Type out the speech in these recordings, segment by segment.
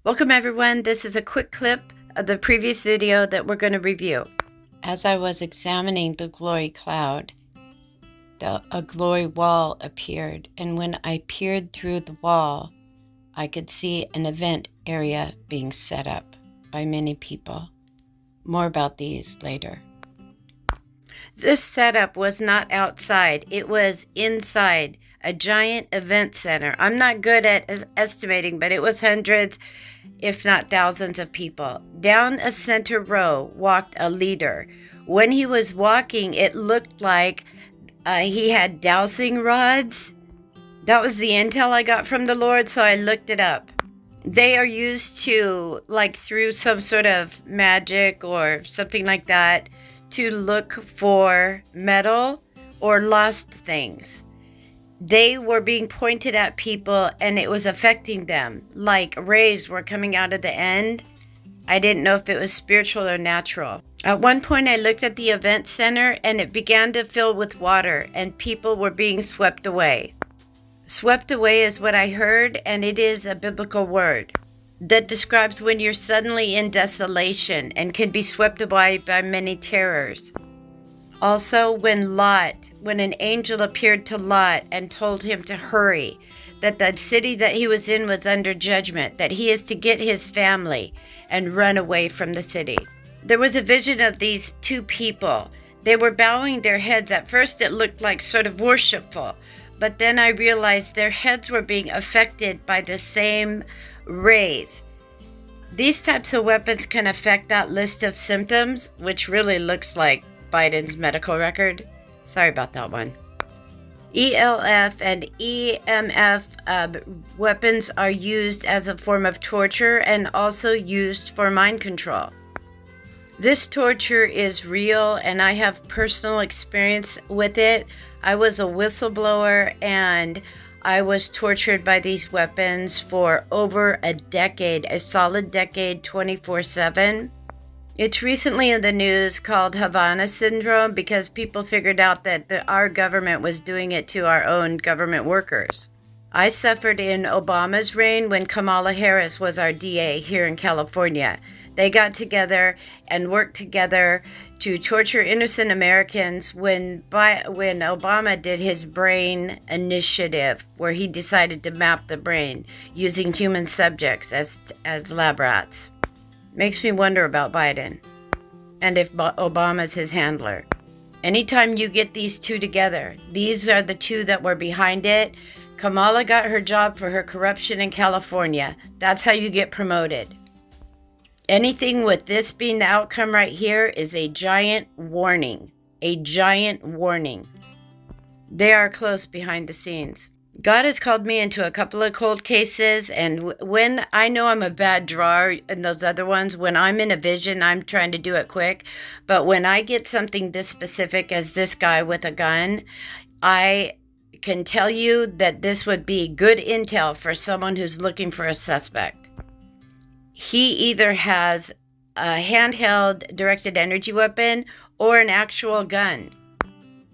Welcome everyone, this is a quick clip of the previous video that we're going to review. As I was examining the glory cloud, a glory wall appeared, and when I peered through the wall, I could see an event area being set up by many people. More about these later. This setup was not outside, it was inside a giant event center. I'm not good at estimating, but it was hundreds, if not thousands of people. Down a center row walked a leader. When he was walking, it looked like he had dowsing rods. That was the intel I got from the Lord, so I looked it up. They are used to, like through some sort of magic or something like that, to look for metal or lost things. They were being pointed at people and it was affecting them, like rays were coming out of the end. I didn't know if it was spiritual or natural. At one point I looked at the event center and it began to fill with water and people were being swept away. Swept away is what I heard, and it is a biblical word that describes when you're suddenly in desolation and can be swept away by many terrors. Also, when an angel appeared to Lot and told him to hurry, that the city that he was in was under judgment, that he is to get his family and run away from the city. There was a vision of these two people. They were bowing their heads. At first it looked like sort of worshipful, but then I realized their heads were being affected by the same rays. These types of weapons can affect that list of symptoms, which really looks like Biden's medical record. Sorry about that one. ELF and EMF weapons are used as a form of torture and also used for mind control. This torture is real and I have personal experience with it. I was a whistleblower and I was tortured by these weapons for over a decade, a solid decade, 24/7. It's recently in the news called Havana Syndrome because people figured out that our government was doing it to our own government workers. I suffered in Obama's reign when Kamala Harris was our DA here in California. They got together and worked together to torture innocent Americans when Obama did his brain initiative, where he decided to map the brain using human subjects as lab rats. Makes me wonder about Biden and if Obama's his handler. Anytime you get these two together, these are the two that were behind it. Kamala got her job for her corruption in California. That's how you get promoted. Anything with this being the outcome right here is a giant warning. A giant warning. They are close behind the scenes. God has called me into a couple of cold cases, and when I know I'm a bad drawer in those other ones, when I'm in a vision, I'm trying to do it quick. But when I get something this specific as this guy with a gun, I can tell you that this would be good intel for someone who's looking for a suspect. He either has a handheld directed energy weapon or an actual gun.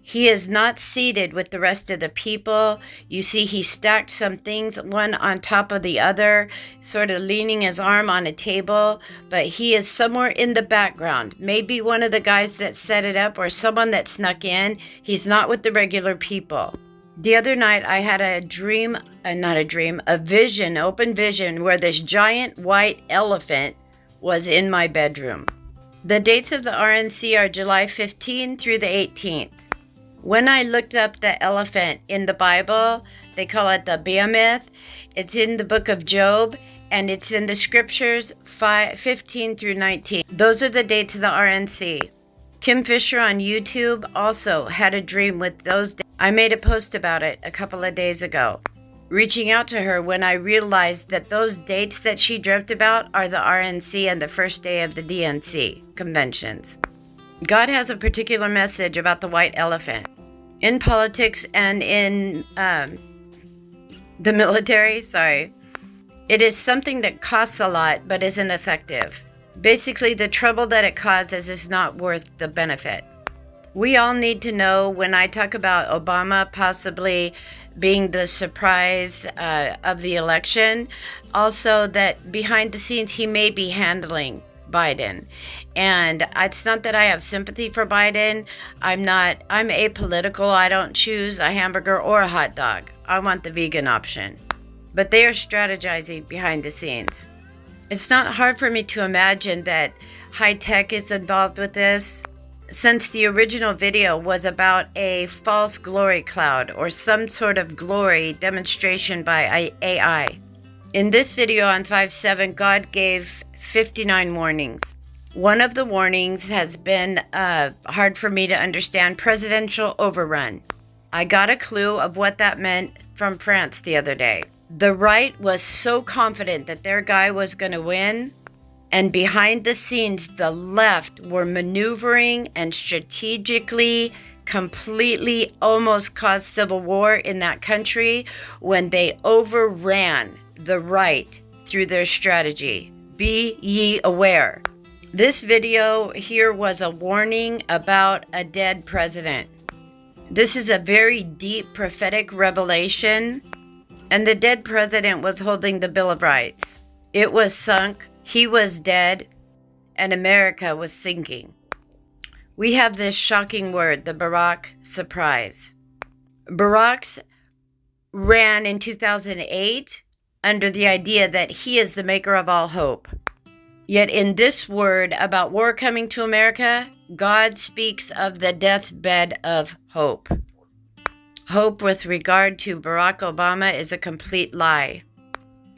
He is not seated with the rest of the people. You see, he stacked some things, one on top of the other, sort of leaning his arm on a table, but he is somewhere in the background. Maybe one of the guys that set it up or someone that snuck in. He's not with the regular people. The other night I had a dream, a vision, open vision, where this giant white elephant was in my bedroom. The dates of the RNC are July 15 through the 18th. When I looked up the elephant in the Bible, they call it the behemoth. It's in the book of Job, and it's in the scriptures 15 through 19. Those are the dates of the RNC. Kim Fisher on YouTube also had a dream with those dates. I made a post about it a couple of days ago, reaching out to her when I realized that those dates that she dreamt about are the RNC and the first day of the DNC conventions. God has a particular message about the white elephant. In politics and in the military, it is something that costs a lot but isn't effective. Basically, the trouble that it causes is not worth the benefit. We all need to know, when I talk about Obama possibly being the surprise of the election. Also, that behind the scenes, he may be handling Biden. And it's not that I have sympathy for Biden. I'm apolitical. I don't choose a hamburger or a hot dog. I want the vegan option. But they are strategizing behind the scenes. It's not hard for me to imagine that high tech is involved with this, since the original video was about a false glory cloud or some sort of glory demonstration by AI. In this video on 5/7, God gave 59 warnings. One of the warnings has been hard for me to understand: presidential overrun. I got a clue of what that meant from France the other day. The right was so confident that their guy was going to win, and behind the scenes, the left were maneuvering and strategically, completely almost caused civil war in that country when they overran the right through their strategy. Be ye aware. This video here was a warning about a dead president. This is a very deep prophetic revelation, and the dead president was holding the Bill of Rights. It was sunk, he was dead, and America was sinking. We have this shocking word, the Barack surprise. Barack ran in 2008 under the idea that he is the maker of all hope. Yet in this word about war coming to America, God speaks of the deathbed of hope. Hope with regard to Barack Obama is a complete lie.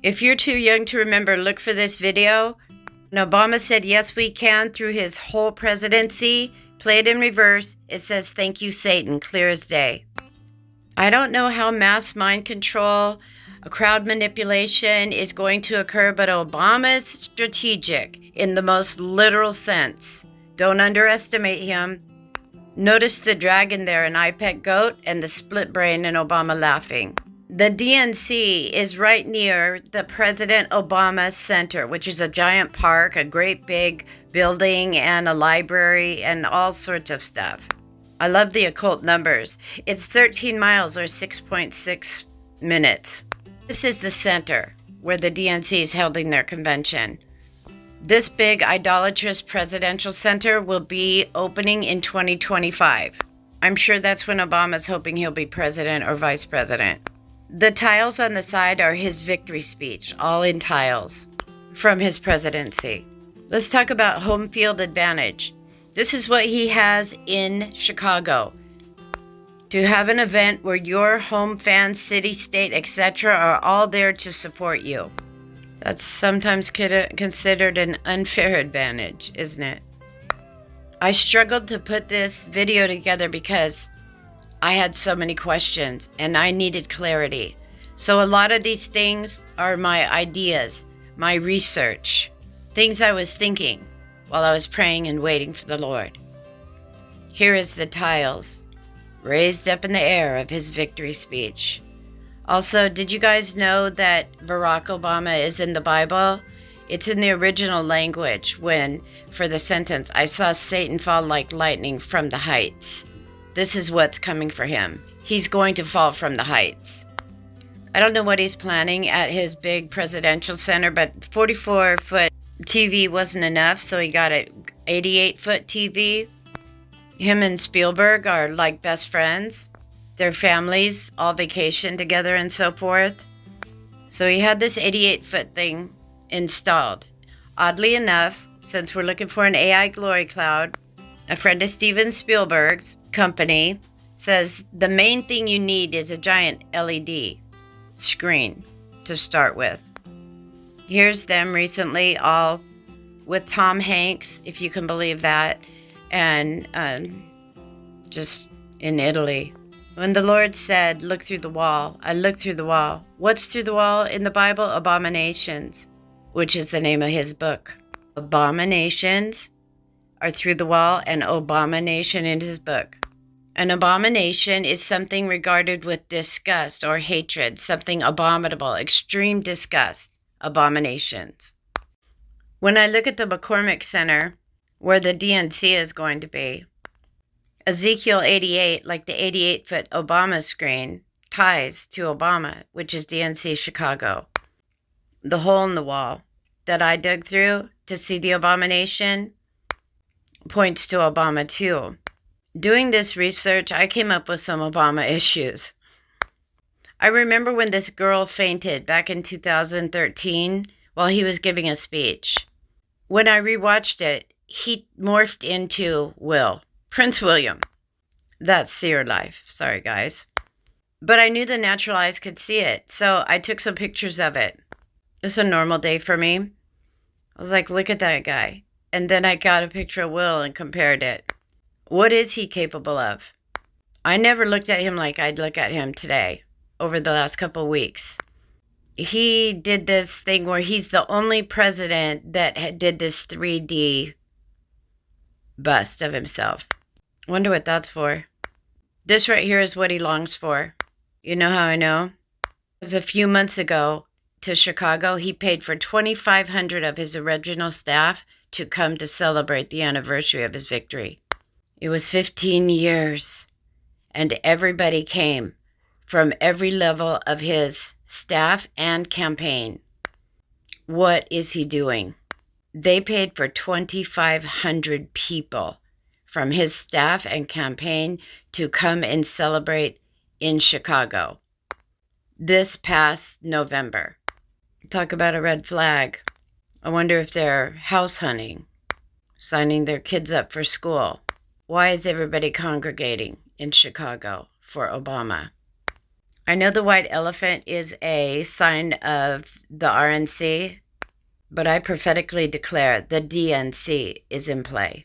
If you're too young to remember, look for this video. And Obama said, yes, we can, through his whole presidency. Play it in reverse. It says, thank you, Satan, clear as day. I don't know how mass mind control, a crowd manipulation is going to occur, but Obama is strategic in the most literal sense. Don't underestimate him. Notice the dragon there, an iPet goat, and the split brain and Obama laughing. The DNC is right near the President Obama Center, which is a giant park, a great big building, and a library, and all sorts of stuff. I love the occult numbers. It's 13 miles or 6.6 minutes. This is the center where the DNC is holding their convention. This big idolatrous presidential center will be opening in 2025. I'm sure that's when Obama's hoping he'll be president or vice president. The tiles on the side are his victory speech, all in tiles from his presidency. Let's talk about home field advantage. This is what he has in Chicago. To have an event where your home fans, city, state, etc. are all there to support you. That's sometimes considered an unfair advantage, isn't it? I struggled to put this video together because I had so many questions and I needed clarity. So a lot of these things are my ideas, my research, things I was thinking while I was praying and waiting for the Lord. Here is the tiles raised up in the air of his victory speech. Also, did you guys know that Barack Obama is in the Bible? It's in the original language for the sentence, I saw Satan fall like lightning from the heights. This is what's coming for him. He's going to fall from the heights. I don't know what he's planning at his big presidential center, but 44-foot TV wasn't enough, so he got an 88-foot TV. Him and Spielberg are like best friends. Their families all vacation together and so forth. So he had this 88-foot thing installed. Oddly enough, since we're looking for an AI glory cloud, a friend of Steven Spielberg's company says the main thing you need is a giant LED screen to start with. Here's them recently, all with Tom Hanks, if you can believe that, and just in Italy. When the Lord said, look through the wall, I looked through the wall. What's through the wall in the Bible? Abominations, which is the name of his book. Abominations are through the wall, and abomination in his book. An abomination is something regarded with disgust or hatred, something abominable, extreme disgust, abominations. When I look at the McCormick Center, where the DNC is going to be, Ezekiel 88, like the 88-foot Obama screen, ties to Obama, which is DNC Chicago. The hole in the wall that I dug through to see the abomination points to Obama too. Doing this research, I came up with some Obama issues. I remember when this girl fainted back in 2013 while he was giving a speech. When I rewatched it, he morphed into Prince William. That's seer life. Sorry, guys. But I knew the natural eyes could see it, so I took some pictures of it. It's a normal day for me. I was like, look at that guy. And then I got a picture of Will and compared it. What is he capable of? I never looked at him like I'd look at him today, over the last couple of weeks. He did this thing where he's the only president that did this 3D bust of himself. Wonder what that's for. This right here is what he longs for. You know how I know? Because a few months ago to Chicago, he paid for 2,500 of his original staff to come to celebrate the anniversary of his victory. It was 15 years, and everybody came from every level of his staff and campaign. What is he doing? They paid for 2,500 people from his staff and campaign to come and celebrate in Chicago this past November. Talk about a red flag. I wonder if they're house hunting, signing their kids up for school. Why is everybody congregating in Chicago for Obama? I know the white elephant is a sign of the RNC, but I prophetically declare the DNC is in play.